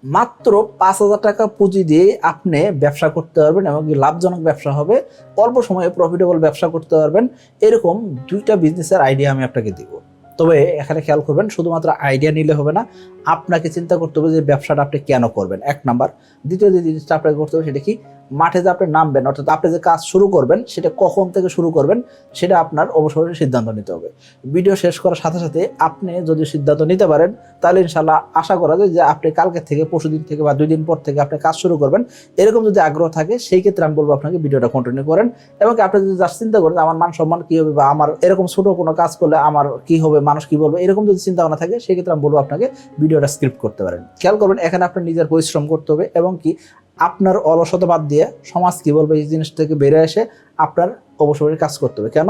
মাত্র 5,000 টাকা পুঁজি দিয়ে আপনি ব্যবসা করতে পারবেন এবং লাভজনক ব্যবসা হবে, অল্প সময়ে প্রফিটেবল ব্যবসা করতে পারবেন। এরকম 2টা বিজনেসের আইডিয়া আমি আপনাকে দিব। তবে এখানে খেয়াল করবেন, শুধুমাত্র আইডিয়া নিলে হবে না, আপনাকে চিন্তা করতে হবে যে ব্যবসাটা আপনি কেন করবেন, 1 নাম্বার। দ্বিতীয় যে জিনিসটা আপনাকে করতে হবে সেটা কি, মাঠে যে আপনি নামবেন, অর্থাৎ আপনি যে কাজ শুরু করবেন সেটা কখন থেকে শুরু করবেন সেটা আপনার অবশ্যই সিদ্ধান্ত নিতে হবে। ভিডিও শেষ করার সাথে সাথে আপনি যদি সিদ্ধান্ত নিতে পারেন তাহলে ইনশাল্লাহ আশা করা যায় যে আপনি কালকে থেকে, পরশুদিন থেকে বা 2 দিন পর থেকে আপনি কাজ শুরু করবেন। এরকম যদি আগ্রহ থাকে সেই ক্ষেত্রে আমি বলবো আপনাকে ভিডিওটা কন্টিনিউ করেন। এবং আপনি যদি জাস্ট চিন্তা করেন আমার মান সম্মান কি হবে বা আমার এরকম ছোট কোনো কাজ করলে আমার কি হবে, মানুষ কি বলবে, এরকম যদি চিন্তা ভাবনা থাকে সেই ক্ষেত্রে আমি বলবো আপনাকে ভিডিওটা স্ক্রিপ্ট করতে পারেন। খেয়াল করবেন এখানে আপনার নিজের পরিশ্রম করতে হবে এবং কি আপনার অলসতা বাদ দিয়ে সমাজ কি বলবে এই জিনিস থেকে বেড়ে এসে আপনার অবশ্যই কাজ করতে হবে। কেন?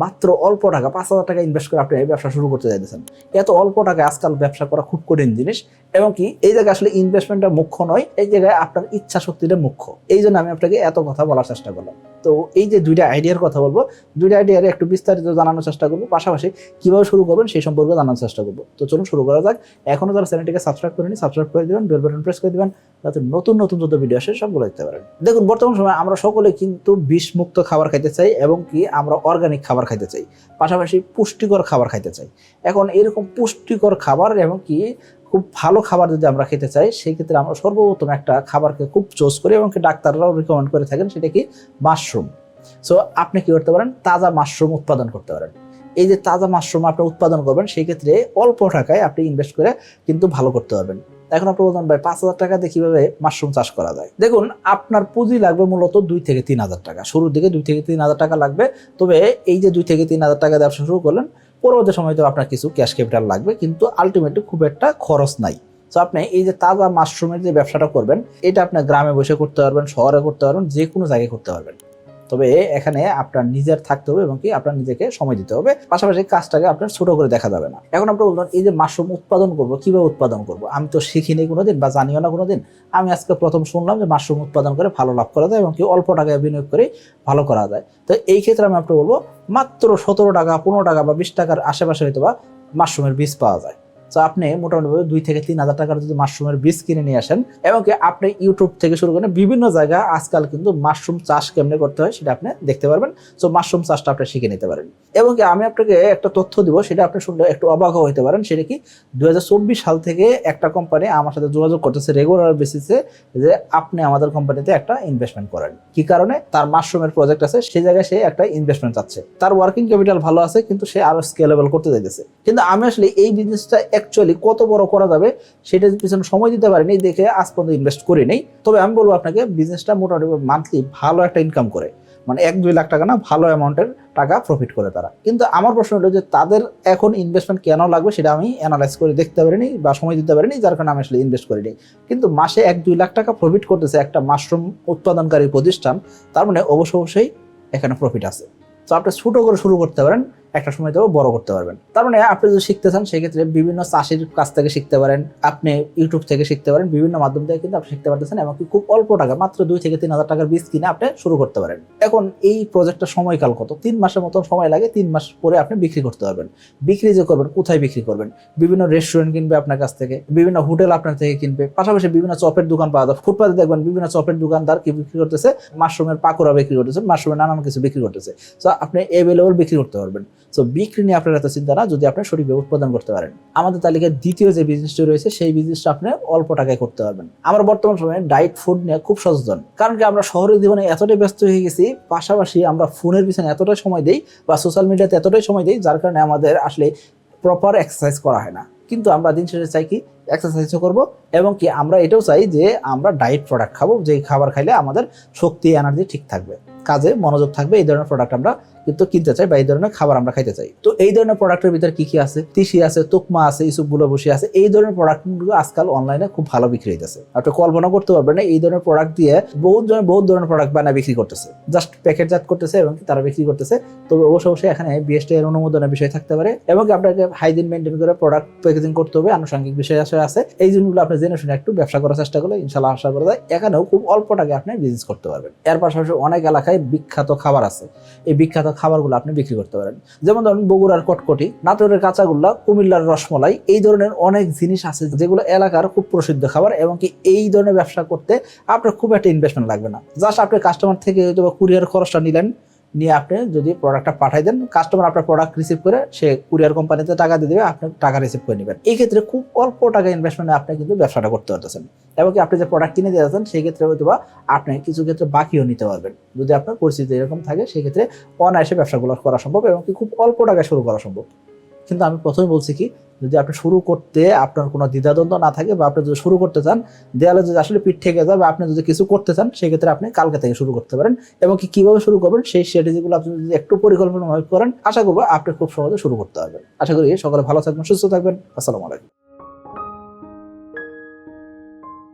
মাত্র অল্প টাকা, 5,000 টাকা ইনভেস্ট করে আপনি এই ব্যবসা শুরু করতে চাইতেছেন। এত অল্প টাকায় আজকাল ব্যবসা করা খুব কঠিন জিনিস। এবং কি এই জায়গায় আসলে ইনভেস্টমেন্টটা মুখ্য নয়, এই জায়গায় আপনার ইচ্ছা শক্তিটা মুখ্য। এই জন্য আমি আপনাকে এত কথা বলার চেষ্টা করলাম। তো এই যে 2টা আইডিয়ার কথা বলবো, 2টা আইডিয়ার একটু বিস্তারিত জানানোর চেষ্টা করবো, পাশাপাশি কিভাবে শুরু করবেন সেই সম্পর্কে জানানোর চেষ্টা করবো। তো চলুন শুরু করা যাক। এখনো যারা চ্যানেলটিকে সাবস্ক্রাইব করেনি সাবস্ক্রাইব করে দিবেন, বেল বাটন প্রেস করে দিবেন যাতে নতুন নতুন যত ভিডিও আসে সবগুলো দেখতে পারেন। দেখুন বর্তমান সময়ে আমরা সকলে কিন্তু বিষমুক্ত খাবার খাইতে চাই এবং কি আমরা অর্গানিক খাবার খাইতে চাই, পাশাপাশি পুষ্টিকর খাবার খাইতে চাই। এখন এরকম পুষ্টিকর খাবার এবং কি খুব ভালো খাবার যদি আমরা খেতে চাই সেই ক্ষেত্রে আমরা সর্বপ্রথম একটা খাবারকে খুব চুজ করি এবং কি ডাক্তাররাও রিকমেন্ড করে থাকেন, সেটা কি মাশরুম। সো আপনি কি করতে পারেন, তাজা মাশরুম উৎপাদন করতে পারেন। এই যে তাজা মাশরুম আপনি উৎপাদন করবেন সেই ক্ষেত্রে অল্প টাকায় আপনি ইনভেস্ট করে কিন্তু ভালো করতে পারবেন। এখন আপনি বলবেন ভাই 5,000 টাকা দিয়ে কিভাবে মাশরুম চাষ করা যায়? দেখুন আপনার পুঁজি লাগবে মূলত 2 থেকে 3,000 টাকা, শুরুর দিকে 2 থেকে 3,000 টাকা লাগবে। তবে এই যে 2 থেকে 3,000 টাকা ব্যবসা শুরু করলেন, পরবর্তী সময় তো আপনার কিছু ক্যাশ ক্যাপিটাল লাগবে, কিন্তু আলটিমেটলি খুব একটা খরচ নাই। তো আপনি এই যে তাজা মাশরুমের যে ব্যবসাটা করবেন এটা আপনি গ্রামে বসে করতে পারবেন, শহরে করতে পারবেন, যে কোনো জায়গায় করতে পারবেন। তবে এখানে আপনার নিজের থাকতে হবে এবং কি আপনার নিজেকে সময় দিতে হবে, পাশাপাশি কাজটাকে আপনার ছোট করে দেখা যাবে না। এখন আপনি বলবেন এই যে মাশরুম উৎপাদন করব, কিভাবে উৎপাদন করব? আমি তো শিখিনি কোনোদিন বা জানিও না কোনোদিন। আমি আজকে প্রথম শুনলাম যে মাশরুম উৎপাদন করে ভালো লাভ করা যায় এবং কি অল্প টাকায় বিনিয়োগ করে ভালো করা যায়। তো এই ক্ষেত্রে আমি আপনাকে বলবো মাত্র 17 টাকা, 15 টাকা বা 20 টাকার আশেপাশে হয়তো বা মাশরুমের বীজ পাওয়া যায়। তো আপনি মোটামুটি 2 থেকে 3,000 টাকার যদি মাশরুমের বীজ কিনে নিয়ে আসেন এবং কি আপনি ইউটিউব থেকে শুরু করেন, বিভিন্ন জায়গা আজকাল কিন্তু মাশরুম চাষ কেমনে করতে হয় সেটা আপনি দেখতে পারবেন। সো মাশরুম চাষটা আপনি শিখে নিতে পারেন। এবং কি আমি আপনাকে একটা তথ্য দিব, সেটা আপনি শুনলে একটু অবাক হতে পারেন। সেটা কি 2024 সাল থেকে একটা কোম্পানি আমার সাথে যোগাযোগ করতেছে রেগুলার বেসিসে যে আপনি আমাদের কোম্পানিতে একটা ইনভেস্টমেন্ট করেন। কি কারণে? তার মাশরুমের প্রজেক্ট আছে, সেই জায়গায় সে একটা ইনভেস্টমেন্ট চাচ্ছে। তার ওয়ার্কিং ক্যাপিটাল ভালো আছে কিন্তু সে আরো স্কেলেবল করতে চাইতেছে। কিন্তু আমি আসলে এই বিজনেসটা অ্যাকচুয়ালি কত বড় করা যাবে সেটা পিছনে সময় দিতে পারিনি দেখে আজ পর্যন্ত ইনভেস্ট করি নেই। তবে আমি বলবো আপনাকে বিজনেসটা মোটামুটি মান্থলি ভালো একটা ইনকাম করে, মানে 1-2 লাখ টাকা না, ভালো অ্যামাউন্টের টাকা প্রফিট করে তারা। কিন্তু আমার প্রশ্ন হলো যে তাদের এখন ইনভেস্টমেন্ট কেন লাগবে সেটা আমি অ্যানালাইজ করে দেখতে পারিনি বা সময় দিতে পারিনি, যার কারণে আমি আসলে ইনভেস্ট করিনি। কিন্তু মাসে 1-2 লাখ টাকা প্রফিট করতেছে একটা মাশরুম উৎপাদনকারী প্রতিষ্ঠান, তার মানে অবশ্যই এখানে প্রফিট আছে। তো আপনি ছোট করে শুরু করতে পারেন, একটা সময় তো বড় করতে পারবেন। তার মানে আপনি যদি শিখতে চান সেক্ষেত্রে বিভিন্ন চাষির কাছ থেকে শিখতে পারেন, আপনি ইউটিউব থেকে শিখতে পারেন, বিভিন্ন মাধ্যম থেকে কিন্তু আপনি শিখতে পারতেছেন এবং খুব অল্প টাকা, মাত্র 2 থেকে 3,000 টাকার বীজ কিনে আপনি শুরু করতে পারেন। এখন এই প্রজেক্টটা সময়কাল কত? 3 মাসের মতন সময় লাগে। 3 মাস পরে আপনি বিক্রি করতে পারবেন। বিক্রি যে করবেন, কোথায় বিক্রি করবেন? বিভিন্ন রেস্টুরেন্ট কিনবে আপনার কাছ থেকে, বিভিন্ন হোটেল আপনার থেকে কিনবে, পাশাপাশি বিভিন্ন চপের দোকান পাওয়া যায়। ফুটপাতে দেখবেন বিভিন্ন চপের দোকানদার কি বিক্রি করতেছে, মাশরুমের পাকোড়া বিক্রি করতেছে, মাশরুমের নানান কিছু বিক্রি করতেছে। সো আপনি অ্যাভেলেবল বিক্রি করতে পারবেন। সো বিক্রি নিয়ে আপনার এত চিন্তা না, যদি আপনি সঠিকভাবে উৎপাদন করতে পারেন। আমাদের তালিকায় দ্বিতীয় যে বিজনেসটি রয়েছে সেই বিজনেসটা আপনি অল্প টাকায় করতে পারবেন। আমরা বর্তমান সময়ে ডায়েট ফুড নিয়ে খুব সচেতন, কারণ কি আমরা শহরের জীবনে এতটাই ব্যস্ত হয়ে গেছি, পাশাপাশি আমরা ফোনের পিছনে এতটাই সময় দেই বা সোশ্যাল মিডিয়াতে এতটাই সময় দেই, যার কারণে আমাদের আসলে প্রপার এক্সারসাইজ করা হয় না। কিন্তু আমরা দিন শেষে চাই কি এক্সারসাইজও করবো এবং কি আমরা এটাও চাই যে আমরা ডায়েট প্রোডাক্ট খাবো, যে খাবার খাইলে আমাদের শক্তি এনার্জি ঠিক থাকবে, কাজে মনোযোগ থাকবে। এই ধরনের প্রোডাক্ট আমরা কিন্তু কিনতে চাই বা এই ধরনের খাবার আমরা খাইতে চাই। তো এই ধরনের প্রোডাক্টের ভিতরে কি কি আছে? তিসি আছে, তুকমা আছে, ইসুপগুলো বসে আছে। এই ধরনের প্রোডাক্টগুলো আজকাল অনলাইনে খুব ভালো বিক্রি হইতেছে। আপনি কল্পনা করতে পারবেন না এই ধরনের প্রোডাক্ট দিয়ে বহুত ধরনের প্রোডাক্ট বানায় বিক্রি করতেছে, জাস্ট প্যাকেটজাত করতেছে এবং তারা বিক্রি করতেছে। তবে অবশ্যই এখানে বিএসটি এর অনুমোদনের বিষয় থাকতে পারে এবং আপনাকে হাইজিন মেনটেন করে প্রোডাক্ট প্যাকেজিং করতে হবে, আনুষঙ্গিক বিষয় আছে। এই জিনিসগুলো আপনি জেনে শুনে একটু ব্যবসা করার চেষ্টা করলে ইনশাআল্লাহ আশা করা যায় এখানেও খুব অল্প টাকায় আপনি বিজনেস করতে পারবেন। এর পাশাপাশি অনেক এলাকায় বিখ্যাত খাবার আছে। এই বিখ্যাত খাবারগুলো আপনি বিক্রি করতে পারেন। যেমন ধরুন বগুড়ার কটকটি, নাটোরের কাঁচাগোল্লা, কুমিল্লার রসমলাই, এই ধরনের অনেক জিনিস আছে যেগুলো এলাকার খুব প্রসিদ্ধ খাবার, এবং কি এই ধরনের ব্যবসা করতে আপনার খুব একটা ইনভেস্টমেন্ট লাগবে না। জাস্ট আপনি কাস্টমার থেকে হয়তো কুরিয়ার খরচটা নিলেন, নিয়ে আপনি যদি প্রোডাক্টটা পাঠাই দেন, কাস্টমার আপনার প্রোডাক্ট রিসিভ করে সে কুরিয়ার কোম্পানিতে টাকা দিয়ে দেবে, আপনি টাকা রিসিভ করে নেবেন। এই ক্ষেত্রে খুব অল্প টাকা ইনভেস্টমেন্টে আপনি কিন্তু ব্যবসাটা করতে পারতেছেন, এবং কি আপনি যে প্রোডাক্ট কিনে দিয়ে যাচ্ছেন সেই ক্ষেত্রে হয়তো বা আপনি কিছু ক্ষেত্রে বাকিও নিতে পারবেন। যদি আপনার পরিস্থিতি এরকম থাকে সেই ক্ষেত্রে অনায়াসে ব্যবসাগুলো করা সম্ভব, এবং কি খুব অল্প টাকায় শুরু করা সম্ভব। কিন্তু আমি প্রথমে বলছি কি, যদি আপনি শুরু করতে আপনার কোনো দ্বিধাদ্বন্দ্ব না থাকে, বা আপনি যদি শুরু করতে চান, দেয়ালে যদি আসলে পিঠ থেকে যায়, বা আপনি যদি কিছু করতে চান, সেক্ষেত্রে আপনি কালকে থেকে শুরু করতে পারেন। এবং কি কিভাবে শুরু করবেন সেই স্ট্র্যাটেজিগুলো আপনি যদি একটু পরিকল্পনা করেন, আশা করবো আপনি খুব সহজে শুরু করতে পারবেন। আশা করি সকলে ভালো থাকবেন, সুস্থ থাকবেন। আসসালামু আলাইকুম।